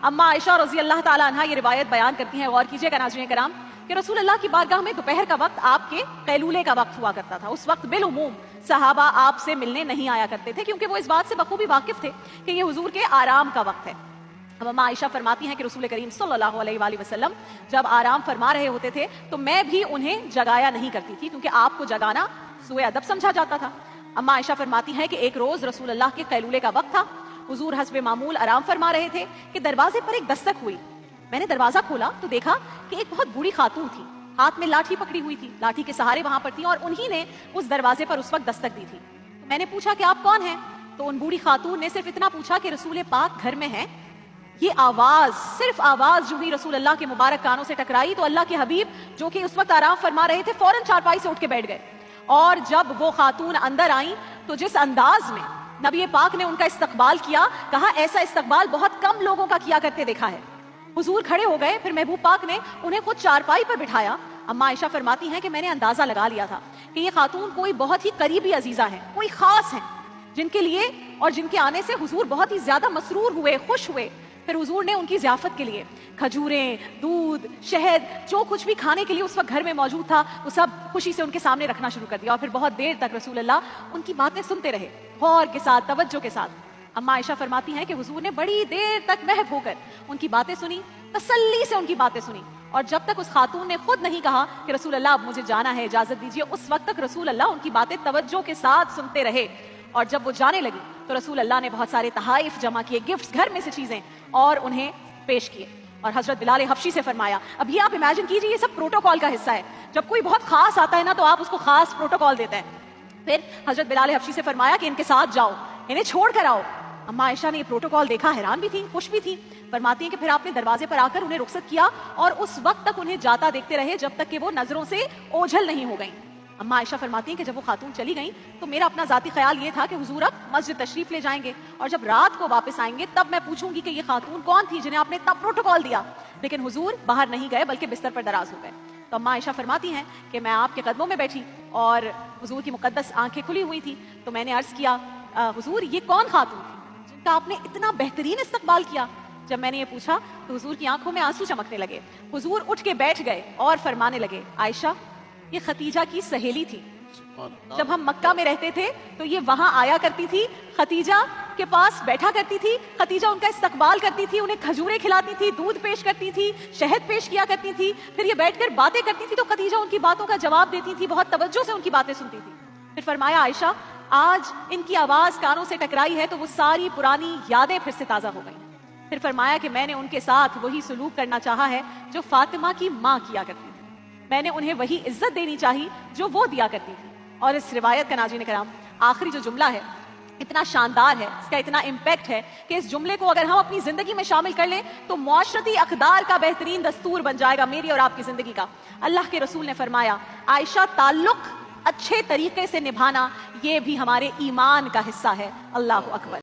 अम्मा आयशा रज़ी अल्लाह ताला अन्हा ये रिवायत बयान करती हैं, गौर कीजिएगा नाज़रीन कराम, कि रसूल अल्लाह की बारगाह में दोपहर का वक्त आपके कैलूले का वक्त हुआ करता था। उस वक्त बिलउमूम सहाबा आपसे मिलने नहीं आया करते थे, क्योंकि वो इस बात से बखूबी वाकिफ थे कि ये हुजूर के आराम का वक्त है। अब अम्मा आयशा फरमाती हैं कि रसूल करीम सल्लल्लाहु अलैहि वसल्लम जब आराम फरमा रहे होते थे तो मैं भी उन्हें जगाया नहीं करती थी, क्योंकि आपको जगाना सुए अदब समझा जाता था। अम्मा आयशा फरमाती हैं कि एक रोज रसूल अल्लाह के कैलूले का वक्त था, हुजूर हस्बे मामूल आराम फरमा रहे थे कि दरवाजे पर एक दस्तक हुई। मैंने दरवाजा खोला तो देखा कि एक बहुत बूढ़ी खातून थी, हाथ में लाठी पकड़ी हुई थी, लाठी के सहारे वहां पर थी और उन्हीं ने उस दरवाजे पर उस वक्त दस्तक दी थी। तो मैंने पूछा कि आप कौन हैं? तो उन बूढ़ी खातून ने सिर्फ इतना पूछा कि रसूल पाक घर में हैं। ये आवाज, सिर्फ आवाज जो ही रसूल अल्लाह के मुबारक कानों से टकराई तो अल्लाह के हबीब जो कि उस वक्त आराम फरमा रहे थे फौरन चारपाई से उठ के बैठ गए। और जब वो खातून अंदर आई तो जिस अंदाज में नबी पाक ने उनका इस्तकबाल किया, कहा ऐसा इस्तकबाल बहुत कम लोगों का किया करते देखा है। हुजूर खड़े हो गए, फिर महबूब पाक ने उन्हें खुद चारपाई पर बिठाया। अम्मा आयशा फरमाती हैं कि मैंने अंदाजा लगा लिया था कि ये खातून कोई बहुत ही करीबी अजीजा है, कोई खास है, जिनके लिए और जिनके आने से हुजूर बहुत ही ज्यादा मसरूर हुए, खुश हुए। फिर हुजूर ने उनकी ज़ियाफत के लिए खजूरें, दूध, शहद, जो कुछ भी खाने के लिए उस वक्त घर में मौजूद था वो सब खुशी से उनके सामने रखना शुरू कर दिया। और फिर बहुत देर तक रसूल अल्लाह उनकी बातें सुनते रहे, गौर के साथ, तवज्जो के साथ। अम्मा आयशा फरमाती हैं कि हुजूर ने बड़ी देर तक महव होकर उनकी बातें सुनी, तसल्ली से उनकी बातें सुनी। और जब तक उस खातून ने खुद नहीं कहा कि रसूल अल्लाह अब मुझे जाना है, इजाजत दीजिए, उस वक्त तक रसूल अल्लाह उनकी बातें तवज्जो के साथ सुनते रहे। और जब वो जाने लगी तो रसूल अल्लाह ने बहुत सारे तहाइफ जमा किए, गिफ्ट्स, घर में से चीजें, और उन्हें पेश किए। और हजरत बिलाल हबशी से फरमाया, अब ये आप इमेजिन कीजिए, ये सब प्रोटोकॉल का हिस्सा है। जब कोई बहुत खास आता है ना तो आप उसको खास प्रोटोकॉल देते हैं। फिर हजरत बिलाल हबशी से फरमाया कि इनके साथ जाओ, इन्हें छोड़ कर आओ। अम्मा आयशा ने ये प्रोटोकॉल देखा, हैरान भी थी, खुश भी थी। फरमाती हैं कि फिर आपने दरवाजे पर आकर उन्हें रुखसत किया और उस वक्त तक उन्हें जाता देखते रहे जब तक कि वो नजरों से ओझल नहीं हो गई। अम्मा आयशा फरमाती हैं कि जब वो खातून चली गई तो मेरा अपना जाती ख्याल ये था कि हुजूर अब मस्जिद तशरीफ ले जाएंगे और जब रात को वापस आएंगे तब मैं पूछूंगी कि ये खातून कौन थी जिन्हें आपने तब प्रोटोकॉल दिया। लेकिन हुजूर बाहर नहीं गए बल्कि बिस्तर पर दराज हो गए। तो अम्मा आयशा फरमाती हैं कि मैं आपके कदमों में बैठी और हुजूर की मुकद्दस आंखें खुली हुई थी। तो मैंने अर्ज किया, हुजूर ये कौन खातून थी जिनका आपने इतना बेहतरीन इस्तकबाल किया? जब मैंने ये पूछा तो हुजूर की आंखों में आंसू चमकने लगे। हुजूर उठ के बैठ गए और फरमाने लगे, आयशा ये खतीजा की सहेली थी। जब हम मक्का में रहते थे तो ये वहां आया करती थी, खतीजा के पास बैठा करती थी, खतीजा उनका इस्तकबाल करती थी, उन्हें खजूरें खिलाती थी, दूध पेश करती थी, शहद पेश किया करती थी। फिर ये बैठकर बातें करती थी तो खतीजा उनकी बातों का जवाब देती थी, बहुत तवज्जो से उनकी बातें सुनती थी। फिर फरमाया, आयशा आज इनकी आवाज कानों से टकराई है तो वो सारी पुरानी यादें फिर से ताजा हो गई। फिर फरमाया कि मैंने उनके साथ वही सलूक करना चाहा है जो फातिमा की माँ किया करती थी। मैंने उन्हें वही इज्जत देनी चाहिए जो वो दिया करती थी। और इस रिवायत का नाज़रीन कराम आखिरी जो जुमला है इतना शानदार है, इसका इतना इम्पैक्ट है कि इस जुमले को अगर हम अपनी जिंदगी में शामिल कर लें तो मुआशरती अक़दार का बेहतरीन दस्तूर बन जाएगा मेरी और आपकी जिंदगी का। अल्लाह के रसूल ने फरमाया, आयशा ताल्लुक अच्छे तरीके से निभाना ये भी हमारे ईमान का हिस्सा है। अल्लाह अकबर।